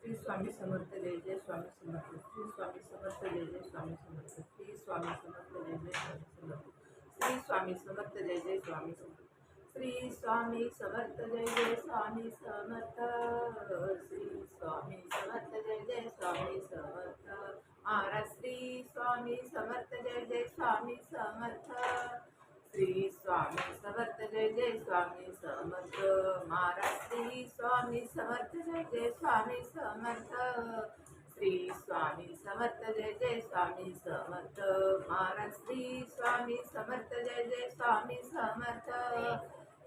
Shri Swami Samarth Jai Jai Swami Samarth Shri Swami Samarth Jai Jai Swami Samarth Shri Swami Samarth Jai Jai Swami Samarth Shri Swami Samarth Jai Jai Swami Samarth Shri Swami Samarth Jai Jai Swami Samarth Shri Swami Samarth Jai Jai Swami Samarth Maharaj Shri Swami Samarth Jai Jai Swami Samarth Shri Swami Samarth Jai Jai Swami Samarth Maharaj Shri Swami Samarth Jai Jai Swami Samarth Shri Swami Samarth Jai Jai Swami Samarth Maharaj Shri Swami Samarth Jai Jai Swami Samarth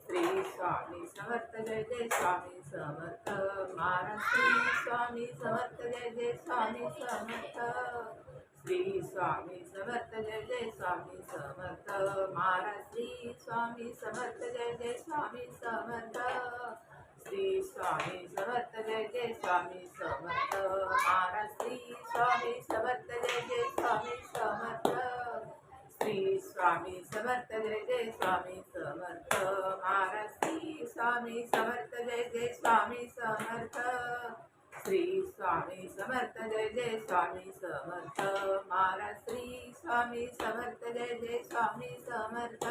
Shri Swami Samarth Jai Jai Swami Samarth Maharaj Shri Swami Samarth Jai Jai Swami Samarth Shri Swami Samarth Jai Jai Swami Samarth Maharaj Shri Swami Samarth Jai Jai Swami Samarth Shri Swami Samarth Jai Jai Swami Samarth Maharaj Shri Swami Samarth Jai Jai Swami Samarth Shri Swami Samarth Jai Jai Swami Samarth Maharaj Shri Swami Samarth Jai Jai Swami Samarth Shri Swami Samarth Jai Jai Swami Samarth Maharaj Shri Swami Samarth Jai Jai Swami Samarth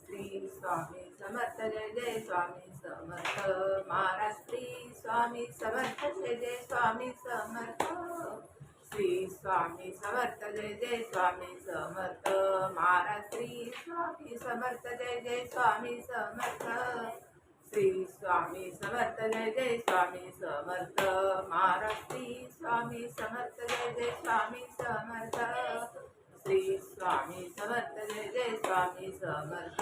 Shri Swami Samarth Jai Jai Swami Samarth Maharaj Shri Swami Samarth Jai Jai Swami Samarth Shri Swami Samarth Jai Jai Swami Samarth Maharaj Shri Swami Samarth Jai Jai Swami Samarth Shri Swami Samarth Jai Jai Swami Samarth Maharaj Shri Swami Samarth Jai Jai Swami Samarth Shri Swami Samarth Jai Jai Swami Samarth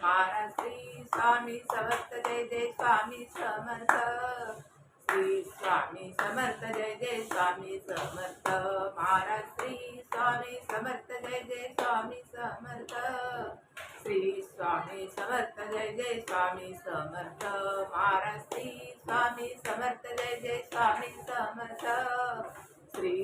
Maharaj Shri Swami Samarth Jai Jai Swami Samarth Shri Swami Samarth Jai Jai Swami Samarth Maharaj Shri Swami Samarth Jai Jai Swami Samarth Shri Swami Samarth Jai Jai Swami Samarth Maharaj Shri Swami Samarth Jai Jai Swami Samarth Shri